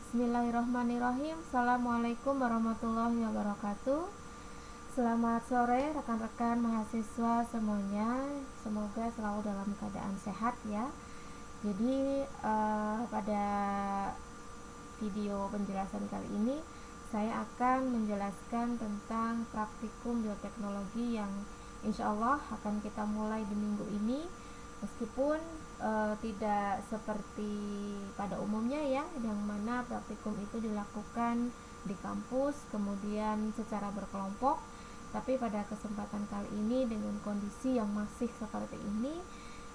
Bismillahirrahmanirrahim. Assalamualaikum warahmatullahi wabarakatuh. Selamat sore rekan-rekan mahasiswa semuanya. Semoga selalu dalam keadaan sehat ya. Jadi pada video penjelasan kali ini saya akan menjelaskan tentang praktikum bioteknologi yang insya Allah akan kita mulai di minggu ini. Meskipun tidak seperti pada umumnya ya, yang mana praktikum itu dilakukan di kampus kemudian secara berkelompok, tapi pada kesempatan kali ini dengan kondisi yang masih seperti ini,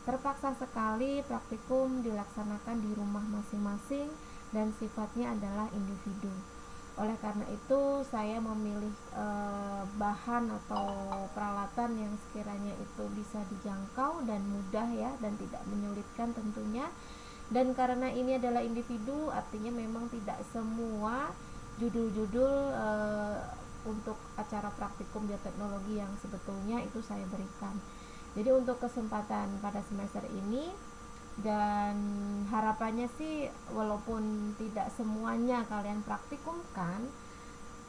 terpaksa sekali praktikum dilaksanakan di rumah masing-masing dan sifatnya adalah individu. Oleh karena itu saya memilih bahan atau peralatan yang sekiranya itu bisa dijangkau dan mudah ya, dan tidak menyulitkan tentunya. Dan karena ini adalah individu, artinya memang tidak semua judul-judul untuk acara praktikum bioteknologi yang sebetulnya itu saya berikan. Jadi untuk kesempatan pada semester ini, dan harapannya sih walaupun tidak semuanya kalian praktikumkan,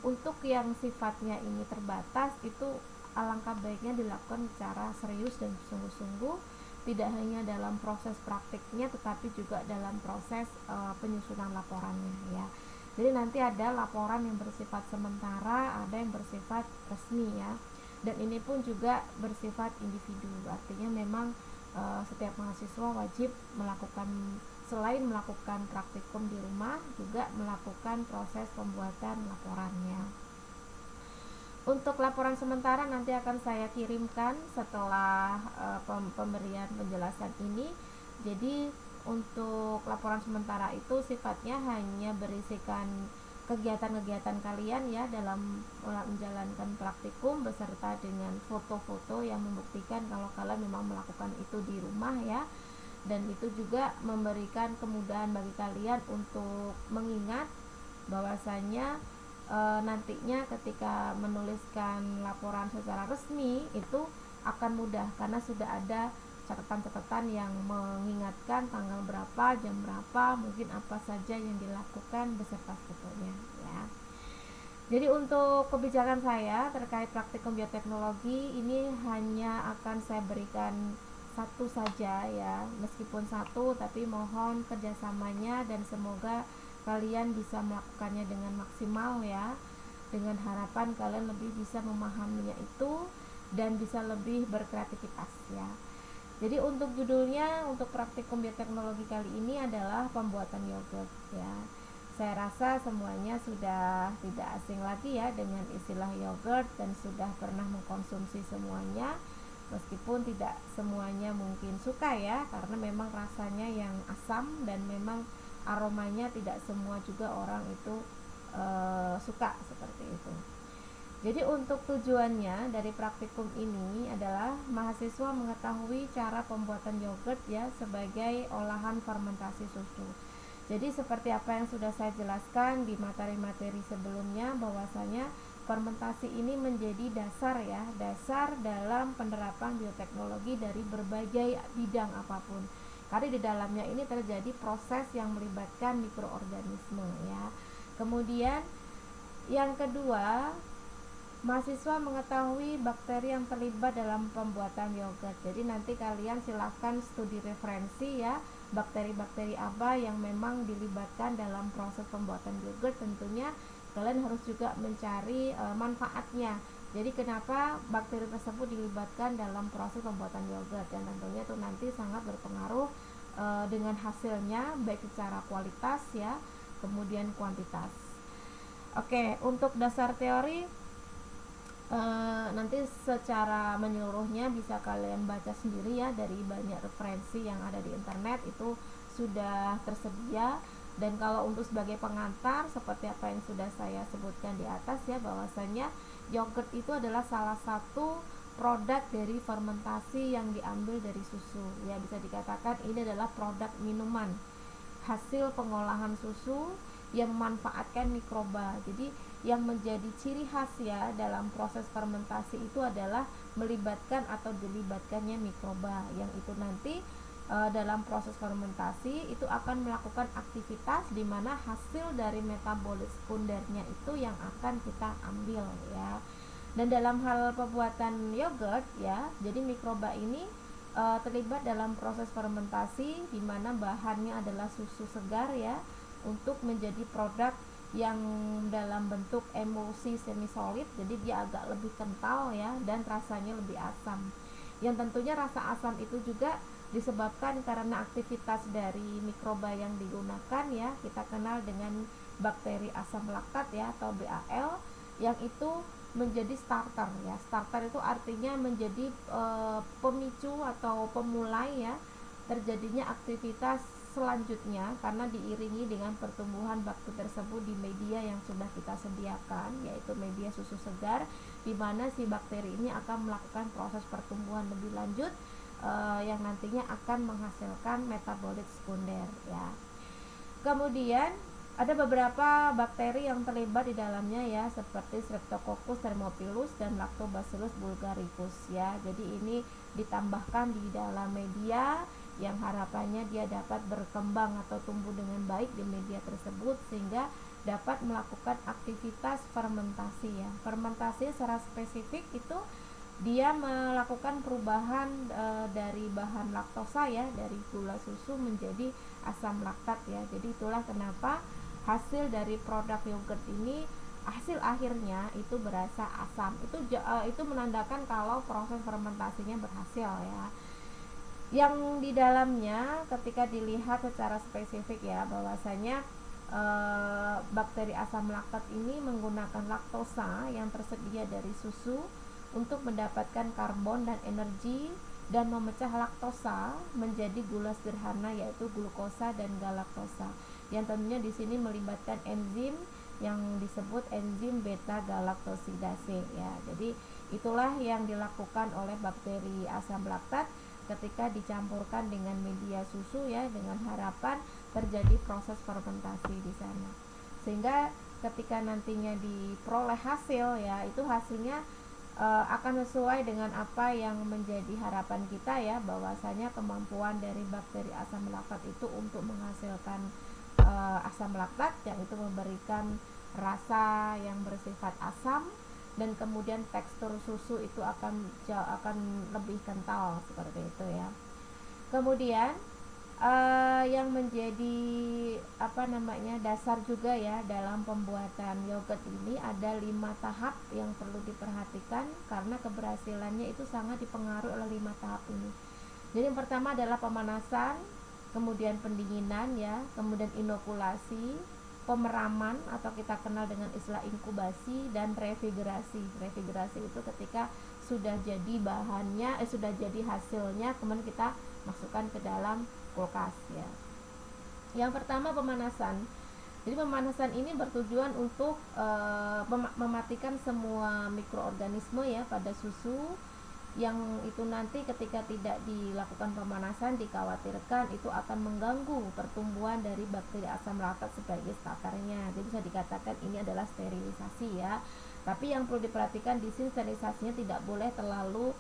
untuk yang sifatnya ini terbatas itu alangkah baiknya dilakukan secara serius dan sungguh-sungguh, tidak hanya dalam proses praktiknya tetapi juga dalam proses penyusunan laporannya ya. Jadi nanti ada laporan yang bersifat sementara, ada yang bersifat resmi ya, dan ini pun juga bersifat individu, artinya memang setiap mahasiswa wajib melakukan, selain melakukan praktikum di rumah, juga melakukan proses pembuatan laporannya. Untuk laporan sementara nanti akan saya kirimkan setelah pemberian penjelasan ini. Jadi untuk laporan sementara itu sifatnya hanya berisikan kegiatan-kegiatan kalian ya dalam menjalankan praktikum beserta dengan foto-foto yang membuktikan kalau kalian memang melakukan itu di rumah ya, dan itu juga memberikan kemudahan bagi kalian untuk mengingat bahwasanya nantinya ketika menuliskan laporan secara resmi itu akan mudah karena sudah ada catatan-catatan yang mengingatkan tanggal berapa, jam berapa, mungkin apa saja yang dilakukan beserta fotonya ya. Jadi untuk kebijakan saya terkait praktikum bioteknologi ini hanya akan saya berikan satu saja ya, meskipun satu tapi mohon kerjasamanya dan semoga kalian bisa melakukannya dengan maksimal ya, dengan harapan kalian lebih bisa memahaminya itu dan bisa lebih berkreativitas ya. Jadi untuk judulnya untuk praktikum bioteknologi kali ini adalah pembuatan yogurt ya. Saya rasa semuanya sudah tidak asing lagi ya dengan istilah yogurt dan sudah pernah mengkonsumsi semuanya, meskipun tidak semuanya mungkin suka ya, karena memang rasanya yang asam dan memang aromanya tidak semua juga orang itu suka seperti itu. Jadi untuk tujuannya dari praktikum ini adalah mahasiswa mengetahui cara pembuatan yogurt ya sebagai olahan fermentasi susu. Jadi seperti apa yang sudah saya jelaskan di materi-materi sebelumnya, bahwasanya fermentasi ini menjadi dasar ya, dasar dalam penerapan bioteknologi dari berbagai bidang apapun. Karena di dalamnya ini terjadi proses yang melibatkan mikroorganisme ya. Kemudian yang kedua, mahasiswa mengetahui bakteri yang terlibat dalam pembuatan yogurt. Jadi nanti kalian silahkan studi referensi ya, bakteri-bakteri apa yang memang dilibatkan dalam proses pembuatan yogurt. Tentunya kalian harus juga mencari manfaatnya. Jadi kenapa bakteri tersebut dilibatkan dalam proses pembuatan yogurt, dan tentunya itu nanti sangat berpengaruh dengan hasilnya baik secara kualitas ya, kemudian kuantitas. Oke, untuk dasar teori nanti secara menyeluruhnya bisa kalian baca sendiri ya, dari banyak referensi yang ada di internet itu sudah tersedia. Dan kalau untuk sebagai pengantar, seperti apa yang sudah saya sebutkan di atas ya, bahwasanya yogurt itu adalah salah satu produk dari fermentasi yang diambil dari susu ya, bisa dikatakan ini adalah produk minuman hasil pengolahan susu yang memanfaatkan mikroba. Jadi yang menjadi ciri khas ya dalam proses fermentasi itu adalah melibatkan atau dilibatkannya mikroba, yang itu nanti dalam proses fermentasi itu akan melakukan aktivitas di mana hasil dari metabolit sekundernya itu yang akan kita ambil ya. Dan dalam hal pembuatan yogurt ya, jadi mikroba ini terlibat dalam proses fermentasi di mana bahannya adalah susu segar ya, untuk menjadi produk yang dalam bentuk emulsi semi solid, jadi dia agak lebih kental ya dan rasanya lebih asam. Yang tentunya rasa asam itu juga disebabkan karena aktivitas dari mikroba yang digunakan ya, kita kenal dengan bakteri asam laktat ya atau BAL, yang itu menjadi starter ya. Starter itu artinya menjadi pemicu atau pemulai ya terjadinya aktivitas selanjutnya, karena diiringi dengan pertumbuhan bakteri tersebut di media yang sudah kita sediakan, yaitu media susu segar, di mana si bakteri ini akan melakukan proses pertumbuhan lebih lanjut yang nantinya akan menghasilkan metabolit sekunder ya. Kemudian ada beberapa bakteri yang terlibat di dalamnya ya, seperti Streptococcus thermophilus dan Lactobacillus bulgaricus ya. Jadi ini ditambahkan di dalam media yang harapannya dia dapat berkembang atau tumbuh dengan baik di media tersebut sehingga dapat melakukan aktivitas fermentasi ya. Fermentasi secara spesifik itu dia melakukan perubahan dari bahan laktosa ya, dari gula susu menjadi asam laktat ya. Jadi itulah kenapa hasil dari produk yogurt ini hasil akhirnya itu berasa asam. Itu menandakan kalau proses fermentasinya berhasil ya. Yang di dalamnya ketika dilihat secara spesifik ya, bahwasanya bakteri asam laktat ini menggunakan laktosa yang tersedia dari susu untuk mendapatkan karbon dan energi dan memecah laktosa menjadi gula sederhana, yaitu glukosa dan galaktosa, yang tentunya di sini melibatkan enzim yang disebut enzim beta galaktosidase ya. Jadi itulah yang dilakukan oleh bakteri asam laktat ketika dicampurkan dengan media susu ya, dengan harapan terjadi proses fermentasi di sana, sehingga ketika nantinya diperoleh hasil ya, itu hasilnya akan sesuai dengan apa yang menjadi harapan kita ya, bahwasanya kemampuan dari bakteri asam laktat itu untuk menghasilkan asam laktat yang itu memberikan rasa yang bersifat asam, dan kemudian tekstur susu itu akan lebih kental seperti itu ya. Kemudian yang menjadi dasar juga ya dalam pembuatan yogurt ini ada 5 tahap yang perlu diperhatikan, karena keberhasilannya itu sangat dipengaruhi oleh 5 tahap ini. Jadi yang pertama adalah pemanasan, kemudian pendinginan ya, kemudian inokulasi, pemeraman atau kita kenal dengan istilah inkubasi, dan refrigerasi. Refrigerasi itu ketika sudah jadi bahannya, sudah jadi hasilnya, kemudian kita masukkan ke dalam kulkas ya. Yang pertama pemanasan. Jadi pemanasan ini bertujuan untuk mematikan semua mikroorganisme ya pada susu, yang itu nanti ketika tidak dilakukan pemanasan dikhawatirkan itu akan mengganggu pertumbuhan dari bakteri asam laktat sebagai starternya. Jadi bisa dikatakan ini adalah sterilisasi ya. Tapi yang perlu diperhatikan di sini, sterilisasinya tidak boleh terlalu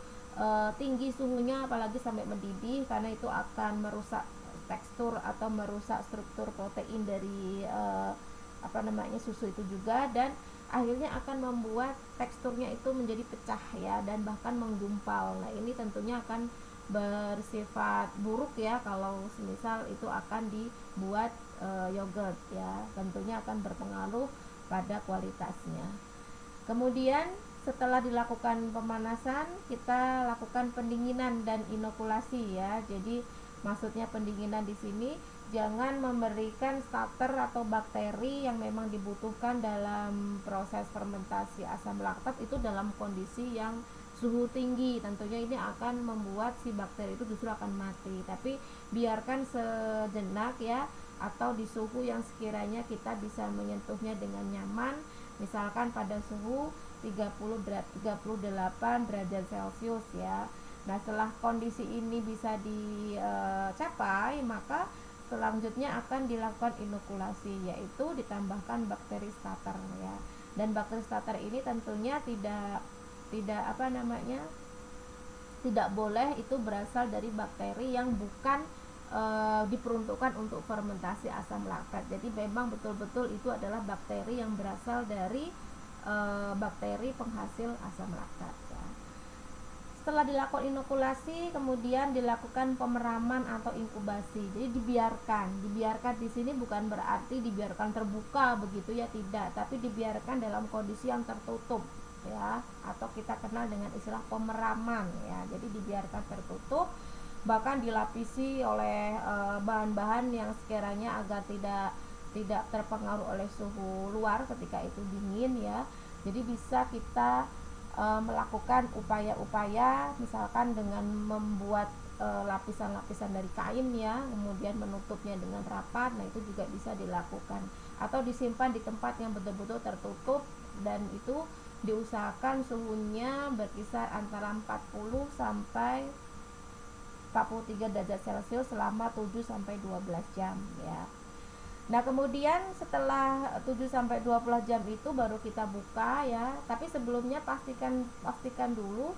tinggi suhunya, apalagi sampai mendidih, karena itu akan merusak tekstur atau merusak struktur protein dari susu itu juga, dan akhirnya akan membuat teksturnya itu menjadi pecah ya, dan bahkan menggumpal. Nah ini tentunya akan bersifat buruk ya kalau misal itu akan dibuat yogurt ya, tentunya akan berpengaruh pada kualitasnya. Kemudian setelah dilakukan pemanasan, kita lakukan pendinginan dan inokulasi ya. Jadi maksudnya pendinginan di sini jangan memberikan starter atau bakteri yang memang dibutuhkan dalam proses fermentasi asam laktat itu dalam kondisi yang suhu tinggi. Tentunya ini akan membuat si bakteri itu justru akan mati. Tapi biarkan sejenak ya, atau di suhu yang sekiranya kita bisa menyentuhnya dengan nyaman, misalkan pada suhu 38 derajat Celcius ya. Nah setelah kondisi ini bisa dicapai, maka selanjutnya akan dilakukan inokulasi, yaitu ditambahkan bakteri starter ya. Dan bakteri starter ini tentunya tidak tidak boleh itu berasal dari bakteri yang bukan diperuntukkan untuk fermentasi asam laktat. Jadi memang betul-betul itu adalah bakteri yang berasal dari bakteri penghasil asam laktat ya. Setelah dilakukan inokulasi, kemudian dilakukan pemeraman atau inkubasi. Jadi dibiarkan di sini bukan berarti dibiarkan terbuka begitu ya, tidak, tapi dibiarkan dalam kondisi yang tertutup ya, atau kita kenal dengan istilah pemeraman ya. Jadi dibiarkan tertutup, bahkan dilapisi oleh bahan-bahan yang sekiranya agar tidak terpengaruh oleh suhu luar ketika itu dingin ya. Jadi bisa kita melakukan upaya-upaya misalkan dengan membuat lapisan-lapisan dari kain ya, kemudian menutupnya dengan rapat. Nah itu juga bisa dilakukan, atau disimpan di tempat yang betul-betul tertutup, dan itu diusahakan suhunya berkisar antara 40 sampai 43 derajat Celcius selama 7 sampai 12 jam ya. Nah, kemudian setelah 7 sampai 12 jam itu baru kita buka ya. Tapi sebelumnya pastikan dulu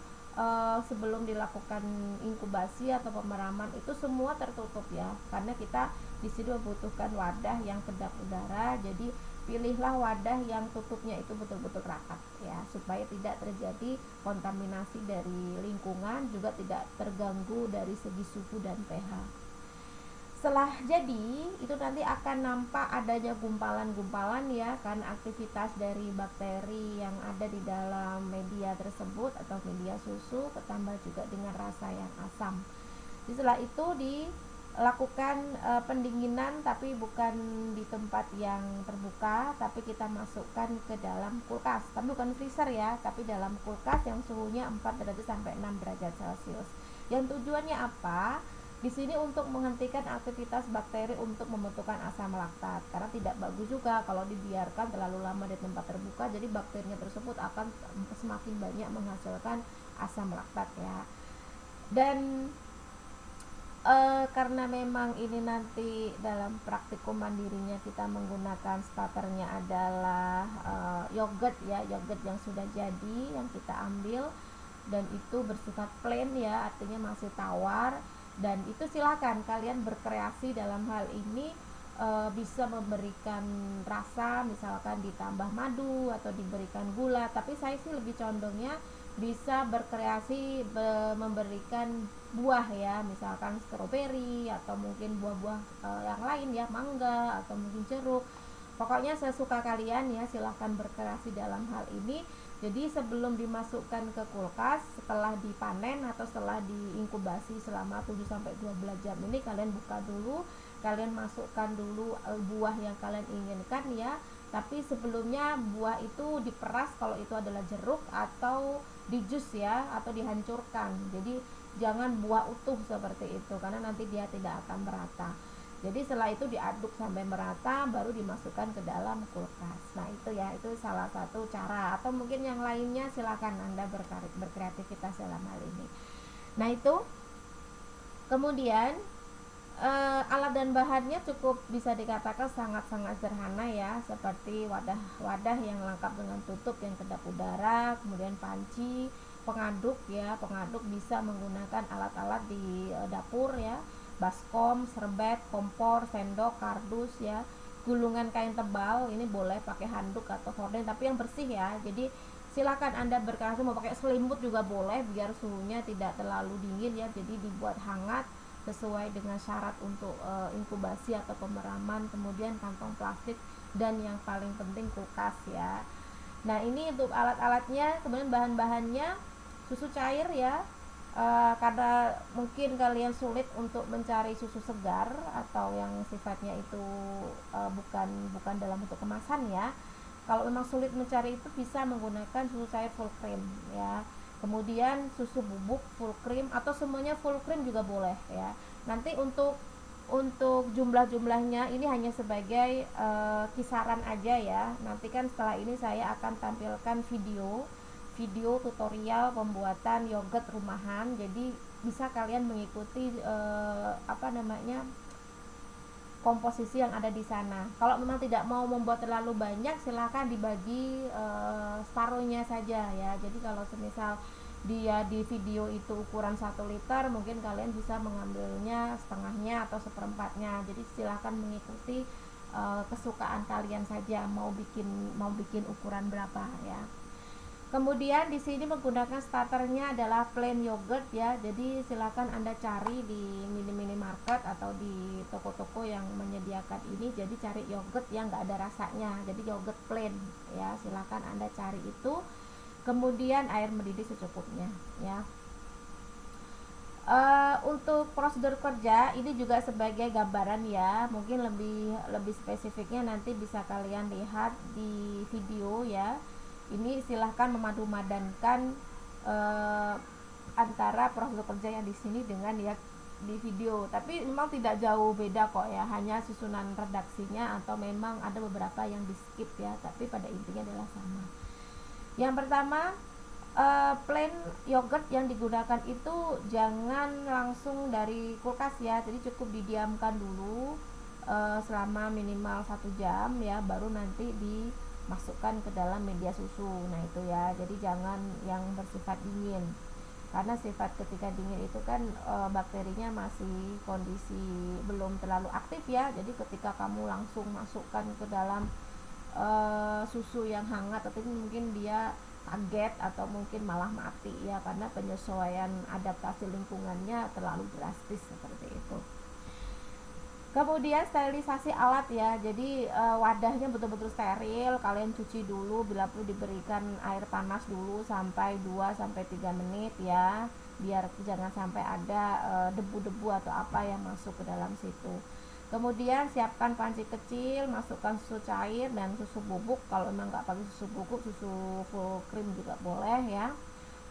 sebelum dilakukan inkubasi atau pemeraman itu semua tertutup ya. Karena kita di sini membutuhkan wadah yang kedap udara. Jadi pilihlah wadah yang tutupnya itu betul-betul rapat ya, supaya tidak terjadi kontaminasi dari lingkungan, juga tidak terganggu dari segi suhu dan pH. Setelah jadi itu nanti akan nampak adanya gumpalan-gumpalan ya, karena aktivitas dari bakteri yang ada di dalam media tersebut atau media susu, ketambah juga dengan rasa yang asam. Jadi setelah itu dilakukan pendinginan, tapi bukan di tempat yang terbuka, tapi kita masukkan ke dalam kulkas, tapi bukan freezer ya, tapi dalam kulkas yang suhunya 4 derajat sampai 6 derajat Celcius. Yang tujuannya apa? Di sini untuk menghentikan aktivitas bakteri untuk membentukkan asam laktat, karena tidak bagus juga kalau dibiarkan terlalu lama di tempat terbuka, jadi bakterinya tersebut akan semakin banyak menghasilkan asam laktat ya. Dan karena memang ini nanti dalam praktikum mandirinya kita menggunakan starternya adalah yogurt ya, yogurt yang sudah jadi yang kita ambil, dan itu bersifat plain ya, artinya masih tawar. Dan itu silakan kalian berkreasi dalam hal ini, bisa memberikan rasa, misalkan ditambah madu atau diberikan gula, tapi saya sih lebih condongnya bisa berkreasi memberikan buah ya, misalkan stroberi atau mungkin buah-buah yang lain ya, mangga atau mungkin jeruk. Pokoknya sesuka kalian ya, silahkan berkreasi dalam hal ini. Jadi sebelum dimasukkan ke kulkas, setelah dipanen atau setelah diinkubasi selama 7 sampai 12 jam ini, kalian buka dulu, kalian masukkan dulu buah yang kalian inginkan ya. Tapi sebelumnya buah itu diperas kalau itu adalah jeruk, atau di jus ya, atau dihancurkan. Jadi jangan buah utuh seperti itu, karena nanti dia tidak akan merata. Jadi setelah itu diaduk sampai merata, baru dimasukkan ke dalam kulkas. Nah itu ya, itu salah satu cara, atau mungkin yang lainnya silakan Anda berkreativitas dalam hal ini. Nah itu kemudian alat dan bahannya cukup bisa dikatakan sangat-sangat sederhana ya, seperti wadah yang lengkap dengan tutup yang kedap udara, kemudian panci, pengaduk ya, pengaduk bisa menggunakan alat-alat di dapur ya, baskom, serbet, kompor, sendok, kardus ya, gulungan kain tebal, ini boleh pakai handuk atau horden tapi yang bersih ya. Jadi silakan Anda berkreasi, mau pakai selimut juga boleh biar suhunya tidak terlalu dingin ya, jadi dibuat hangat sesuai dengan syarat untuk inkubasi atau pemeraman. Kemudian kantong plastik, dan yang paling penting kulkas ya. Nah ini untuk alat-alatnya. Kemudian bahan-bahannya susu cair ya, karena mungkin kalian sulit untuk mencari susu segar atau yang sifatnya itu bukan dalam bentuk kemasan ya. Kalau memang sulit mencari itu, bisa menggunakan susu cair full cream ya. Kemudian susu bubuk full cream, atau semuanya full cream juga boleh ya. Nanti untuk jumlah-jumlahnya ini hanya sebagai kisaran aja ya. Nanti kan setelah ini saya akan tampilkan video tutorial pembuatan yogurt rumahan. Jadi bisa kalian mengikuti komposisi yang ada di sana. Kalau memang tidak mau membuat terlalu banyak, silahkan dibagi separuhnya saja ya. Jadi kalau semisal dia di video itu ukuran 1 liter, mungkin kalian bisa mengambilnya setengahnya atau seperempatnya. Jadi silahkan mengikuti kesukaan kalian saja, mau bikin ukuran berapa ya. Kemudian di sini menggunakan starternya adalah plain yogurt ya. Jadi silakan Anda cari di minimarket atau di toko-toko yang menyediakan ini. Jadi cari yogurt yang nggak ada rasanya. Jadi yogurt plain ya. Silakan Anda cari itu. Kemudian air mendidih secukupnya ya. Untuk prosedur kerja ini juga sebagai gambaran ya. Mungkin lebih spesifiknya nanti bisa kalian lihat di video ya. Ini silahkan memadu-madankan antara prosedur kerja yang di sini dengan ya di video. Tapi memang tidak jauh beda kok ya, hanya susunan redaksinya atau memang ada beberapa yang di skip ya, tapi pada intinya adalah sama. Yang pertama, plain yogurt yang digunakan itu jangan langsung dari kulkas ya, jadi cukup didiamkan dulu selama minimal 1 jam ya, baru nanti dimasukkan ke dalam media susu. Nah itu ya, jadi jangan yang bersifat dingin, karena sifat ketika dingin itu kan bakterinya masih kondisi belum terlalu aktif ya. Jadi ketika kamu langsung masukkan ke dalam susu yang hangat, tapi mungkin dia kaget atau mungkin malah mati ya, karena penyesuaian adaptasi lingkungannya terlalu drastis seperti itu. Kemudian sterilisasi alat ya, jadi wadahnya betul-betul steril. Kalian cuci dulu, bila perlu diberikan air panas dulu sampai 2-3 menit ya, biar jangan sampai ada debu-debu atau apa yang masuk ke dalam situ. Kemudian siapkan panci kecil, masukkan susu cair dan susu bubuk. Kalau memang nggak pakai susu bubuk, susu full cream juga boleh ya.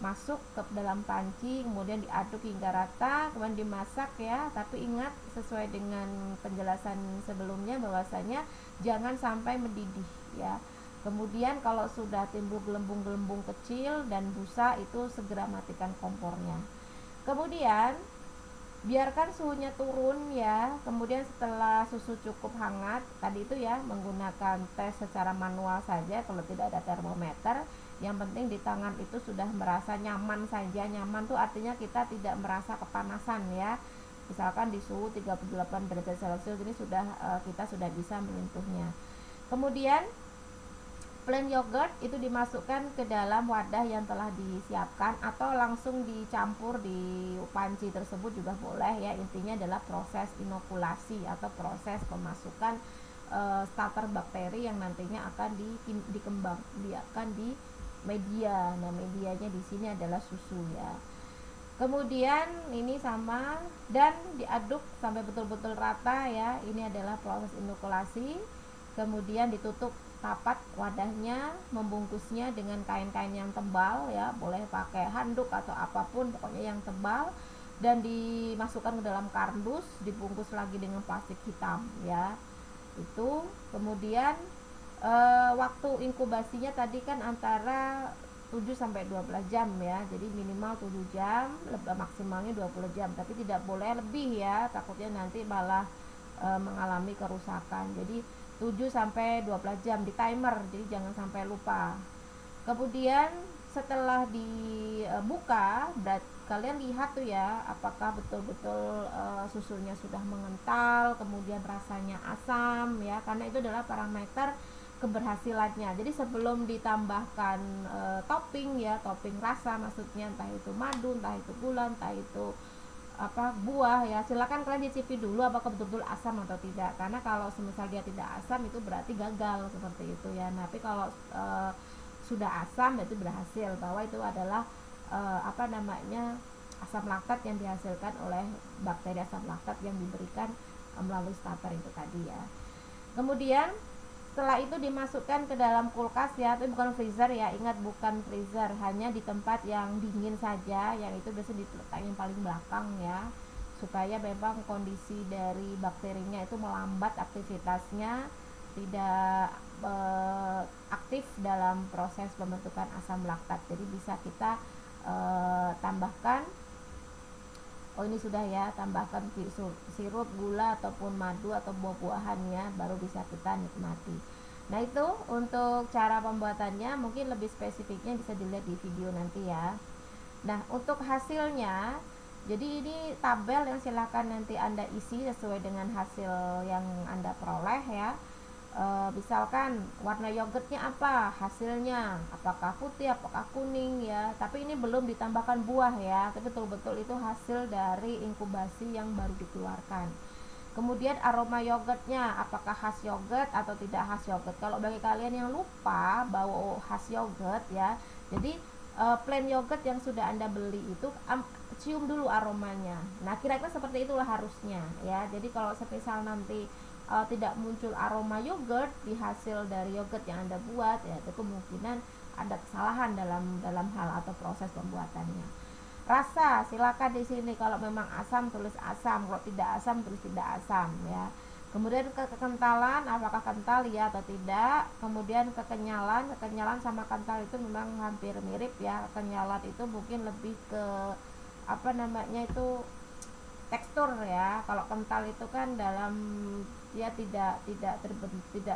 Masuk ke dalam panci, kemudian diaduk hingga rata, kemudian dimasak ya. Tapi ingat, sesuai dengan penjelasan sebelumnya bahwasanya jangan sampai mendidih ya. Kemudian kalau sudah timbul gelembung-gelembung kecil dan busa, itu segera matikan kompornya. Kemudian biarkan suhunya turun ya. Kemudian setelah susu cukup hangat, tadi itu ya, menggunakan tes secara manual saja kalau tidak ada termometer. Yang penting di tangan itu sudah merasa nyaman saja. Nyaman tuh artinya kita tidak merasa kepanasan ya. Misalkan di suhu 38 derajat Celcius ini kita sudah bisa menyentuhnya. Kemudian plain yogurt itu dimasukkan ke dalam wadah yang telah disiapkan atau langsung dicampur di panci tersebut juga boleh ya. Intinya adalah proses inokulasi atau proses pemasukan starter bakteri yang nantinya akan dikembangbiakkan di media. Nah, medianya di sini adalah susu ya. Kemudian ini sama dan diaduk sampai betul-betul rata ya. Ini adalah proses inokulasi. Kemudian ditutup rapat wadahnya, membungkusnya dengan kain-kain yang tebal ya, boleh pakai handuk atau apapun pokoknya yang tebal, dan dimasukkan ke dalam kardus, dibungkus lagi dengan plastik hitam ya. Itu kemudian waktu inkubasinya tadi kan antara 7-12 jam ya, jadi minimal 7 jam, maksimalnya 20 jam, tapi tidak boleh lebih ya, takutnya nanti malah mengalami kerusakan. Jadi 7-12 jam di timer, jadi jangan sampai lupa. Kemudian setelah dibuka, kalian lihat tuh ya, apakah betul-betul susunya sudah mengental, kemudian rasanya asam ya, karena itu adalah parameter keberhasilannya. Jadi sebelum ditambahkan topping ya, topping rasa maksudnya, entah itu madu, entah itu gula, entah itu buah ya, silakan kalian cicipi dulu apakah betul-betul asam atau tidak, karena kalau semisal dia tidak asam itu berarti gagal seperti itu ya. Nah, tapi kalau sudah asam berarti berhasil, bahwa itu adalah asam laktat yang dihasilkan oleh bakteri asam laktat yang diberikan melalui starter itu tadi ya. Kemudian setelah itu dimasukkan ke dalam kulkas ya, tapi bukan freezer ya, ingat bukan freezer, hanya di tempat yang dingin saja, yang itu biasanya diletak yang paling belakang ya, supaya memang kondisi dari bakterinya itu melambat aktivitasnya, tidak aktif dalam proses pembentukan asam laktat. Jadi bisa kita tambahkan, ini sudah ya, tambahkan sirup, gula ataupun madu atau buah-buahannya, baru bisa kita nikmati. Nah, itu untuk cara pembuatannya, mungkin lebih spesifiknya bisa dilihat di video nanti ya. Nah, untuk hasilnya, jadi ini tabel yang silakan nanti Anda isi sesuai dengan hasil yang Anda peroleh ya. Misalkan warna yogurtnya apa hasilnya, apakah putih, apakah kuning ya, tapi ini belum ditambahkan buah ya, tapi betul-betul itu hasil dari inkubasi yang baru dikeluarkan. Kemudian aroma yogurtnya, apakah khas yogurt atau tidak khas yogurt. Kalau bagi kalian yang lupa bau khas yogurt ya, jadi plain yogurt yang sudah Anda beli itu cium dulu aromanya. Nah, kira-kira seperti itulah harusnya ya. Jadi kalau semisal nanti tidak muncul aroma yogurt di hasil dari yogurt yang Anda buat ya, itu kemungkinan ada kesalahan dalam hal atau proses pembuatannya. Rasa silakan di sini, kalau memang asam tulis asam, kalau tidak asam tulis tidak asam ya. Kemudian kekentalan, apakah kental ya atau tidak. Kemudian kekenyalan sama kental itu memang hampir mirip ya. Kenyalan itu mungkin lebih ke apa namanya itu tekstur ya. Kalau kental itu kan dalam dia tidak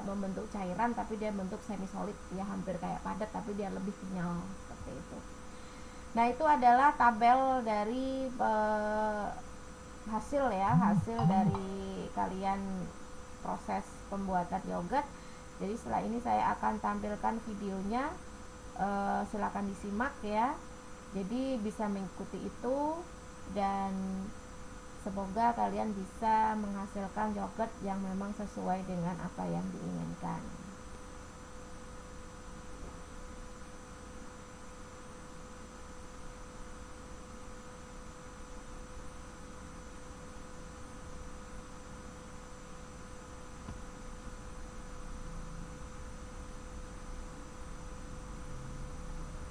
membentuk cairan, tapi dia bentuk semi solid ya, hampir kayak padat tapi dia lebih kenyal seperti itu. Nah, itu adalah tabel dari hasil ya, hasil dari kalian proses pembuatan yogurt. Jadi setelah ini saya akan tampilkan videonya, silakan disimak ya. Jadi bisa mengikuti itu dan semoga kalian bisa menghasilkan yogurt yang memang sesuai dengan apa yang diinginkan.